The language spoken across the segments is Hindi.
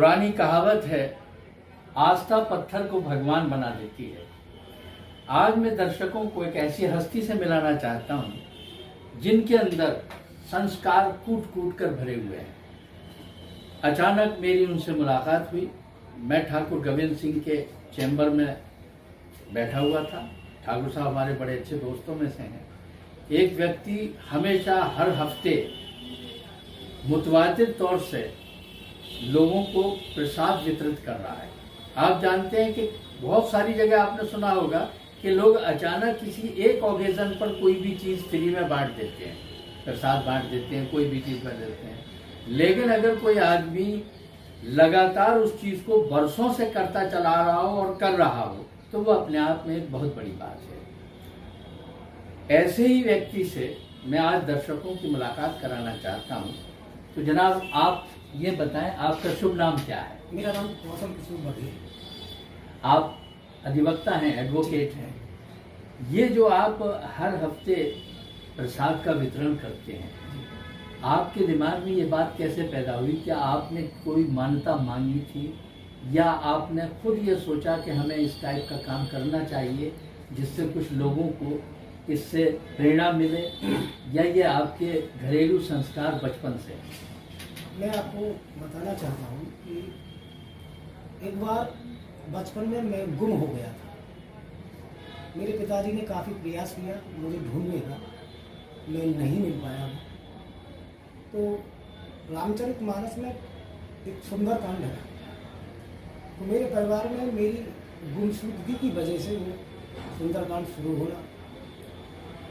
पुरानी कहावत है, आस्था पत्थर को भगवान बना देती है। आज मैं दर्शकों को एक ऐसी हस्ती से मिलाना चाहता हूं जिनके अंदर संस्कार कूट कूट कर भरे हुए हैं। अचानक मेरी उनसे मुलाकात हुई। मैं ठाकुर गोविंद सिंह के चैम्बर में बैठा हुआ था। ठाकुर साहब हमारे बड़े अच्छे दोस्तों में से हैं। एक व्यक्ति हमेशा हर हफ्ते मुतवातिर तौर से लोगों को प्रसाद वितरित कर रहा है। आप जानते हैं कि बहुत सारी जगह आपने सुना होगा कि लोग अचानक किसी एक ओकेजन पर कोई भी चीज़ फ्री में बांट देते हैं, प्रसाद बांट देते हैं, कोई भी चीज़ बांट देते हैं। लेकिन अगर कोई आदमी लगातार उस चीज़ को बरसों से करता चला रहा हो और कर रहा हो तो वो अपने आप में एक बहुत बड़ी बात है। ऐसे ही व्यक्ति से मैं आज दर्शकों की मुलाकात कराना चाहता हूँ। तो जनाब, आप ये बताएं, आपका शुभ नाम क्या है? मेरा नाम कौशल किशोर बघेल। आप अधिवक्ता हैं, एडवोकेट हैं। ये जो आप हर हफ्ते प्रसाद का वितरण करते हैं, आपके दिमाग में ये बात कैसे पैदा हुई? क्या आपने कोई मान्यता मांगी थी या आपने खुद ये सोचा कि हमें इस टाइप का काम करना चाहिए जिससे कुछ लोगों को इससे प्रेरणा मिले, या ये आपके घरेलू संस्कार बचपन से? मैं आपको बताना चाहता हूँ कि एक बार बचपन में मैं गुम हो गया था। मेरे पिताजी ने काफ़ी प्रयास किया मुझे ढूंढने का, मैं नहीं मिल पाया। तो रामचरितमानस में एक सुंदर कांड है। तो मेरे परिवार में मेरी गुमशुदगी की वजह से वो सुंदरकांड शुरू हुआ।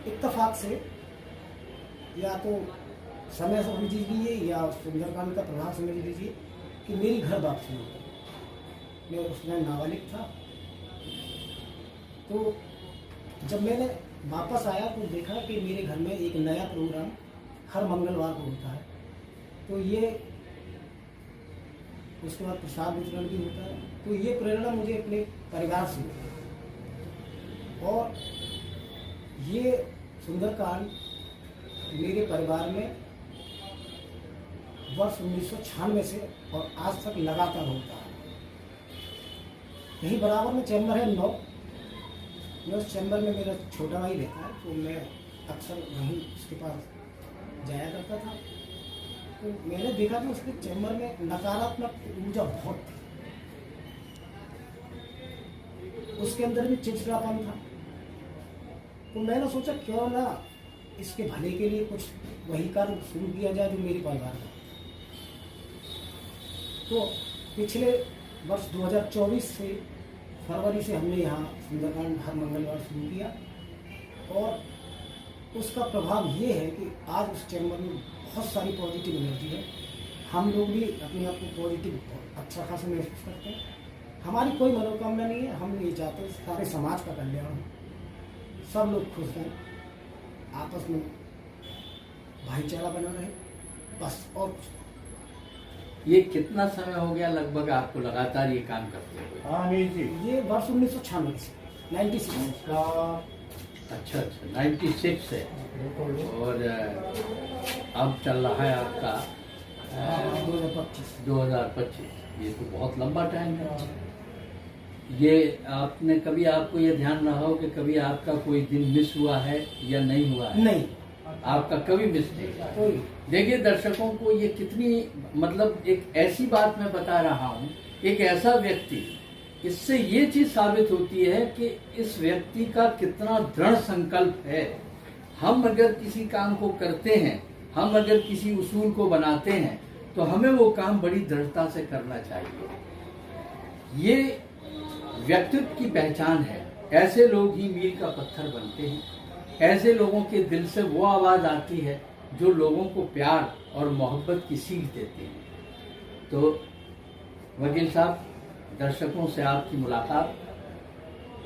इत्तेफाक से या तो समय समझ लीजिए या सुंदरकांड का प्रभाव समझ लीजिए कि मेरी घर वापसी हो गई। मैं उसमें नाबालिग था। तो जब मैंने वापस आया तो देखा कि मेरे घर में एक नया प्रोग्राम हर मंगलवार को होता है। तो ये उसके बाद प्रसाद वितरण भी होता है। तो ये प्रेरणा मुझे अपने परिवार से मिली और ये सुंदरकांड मेरे परिवार में वर्ष 1996 से और आज तक लगातार होता है। यही बराबर में चैम्बर है 9। मैं उस चैम्बर में मेरा छोटा भाई रहता है, तो मैं अक्सर वहीं उसके पास जाया करता था। तो मैंने देखा कि उसके चैम्बर में नकारात्मक ऊर्जा बहुत थी। उसके अंदर भी चिड़चिड़ापन था। तो मैंने सोचा क्यों ना इसके भले के लिए कुछ वही कार्य शुरू किया जाए जो मेरे परिवार का। तो पिछले वर्ष 2024 से फरवरी से हमने यहाँ सुंदरकांड हर मंगलवार शुरू किया और उसका प्रभाव ये है कि आज उस चैम्बर में बहुत सारी पॉजिटिव एनर्जी है। हम लोग भी अपने आप को पॉजिटिव अच्छा खासा महसूस करते हैं। हमारी कोई मनोकामना नहीं है, हम ये चाहते हैं सारे समाज का कल्याण हो, सब लोग खुश हैं, आपस में भाईचारा बना रहे, बस। और ये कितना समय हो गया लगभग आपको लगातार ये काम करते हुए? हाँ जी, ये वर्ष 1996 से 96 अच्छा, 96 से। और अब चल रहा है आपका 2025। ये तो बहुत लंबा टाइम है। ये आपने कभी, आपको ये ध्यान रहा हो कि कभी आपका कोई दिन मिस हुआ है या नहीं हुआ है? नहीं, आपका कभी मिस नहीं हुआ। देखिए दर्शकों को ये कितनी, मतलब एक ऐसी बात मैं बता रहा हूँ, एक ऐसा व्यक्ति, इससे ये चीज साबित होती है कि इस व्यक्ति का कितना दृढ़ संकल्प है। हम अगर किसी काम को करते हैं, हम अगर किसी उसूल को बनाते हैं तो हमें वो काम बड़ी दृढ़ता से करना चाहिए। ये व्यक्तित्व की पहचान है। ऐसे लोग ही मील का पत्थर बनते हैं। ऐसे लोगों के दिल से वो आवाज़ आती है जो लोगों को प्यार और मोहब्बत की सीख देती है। तो वकील साहब, दर्शकों से आपकी मुलाकात,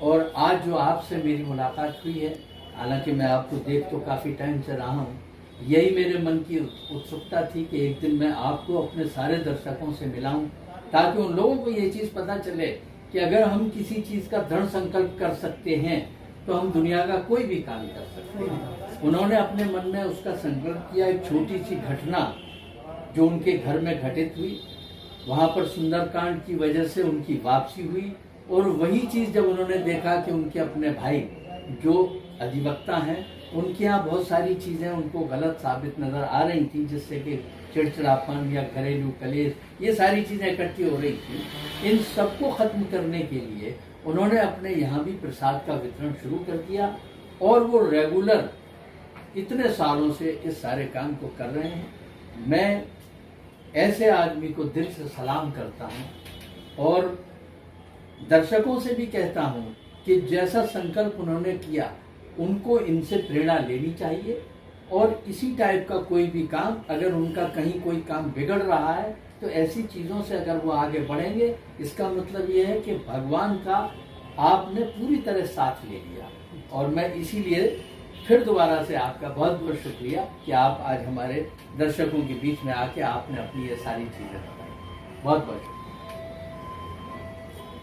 और आज जो आपसे मेरी मुलाकात हुई है, हालांकि मैं आपको देख तो काफ़ी टाइम से रहा हूँ, यही मेरे मन की उत्सुकता थी कि एक दिन मैं आपको अपने सारे दर्शकों से मिलाऊं, ताकि उन लोगों को ये चीज़ पता चले कि अगर हम किसी चीज़ का दृढ़ संकल्प कर सकते हैं तो हम दुनिया का कोई भी काम कर सकते हैं। उन्होंने अपने मन में उसका संकल्प किया। एक छोटी सी घटना जो उनके घर में घटित हुई, वहाँ पर सुंदरकांड की वजह से उनकी वापसी हुई, और वही चीज़ जब उन्होंने देखा कि उनके अपने भाई जो अधिवक्ता हैं उनके यहाँ बहुत सारी चीज़ें उनको गलत साबित नज़र आ रही थी, जिससे कि चिड़चिड़ापन या घरेलू कलेश ये सारी चीज़ें इकट्ठी हो रही थी, इन सबको ख़त्म करने के लिए उन्होंने अपने यहाँ भी प्रसाद का वितरण शुरू कर दिया, और वो रेगुलर इतने सालों से इस सारे काम को कर रहे हैं। मैं ऐसे आदमी को दिल से सलाम करता हूँ और दर्शकों से भी कहता हूँ कि जैसा संकल्प उन्होंने किया उनको इनसे प्रेरणा लेनी चाहिए, और इसी टाइप का कोई भी काम, अगर उनका कहीं कोई काम बिगड़ रहा है तो ऐसी चीज़ों से अगर वो आगे बढ़ेंगे, इसका मतलब ये है कि भगवान का आपने पूरी तरह साथ ले लिया। और मैं इसीलिए फिर दोबारा से आपका बहुत बहुत शुक्रिया कि आप आज हमारे दर्शकों के बीच में आके आपने अपनी ये सारी चीज़ें बताई। बहुत बहुत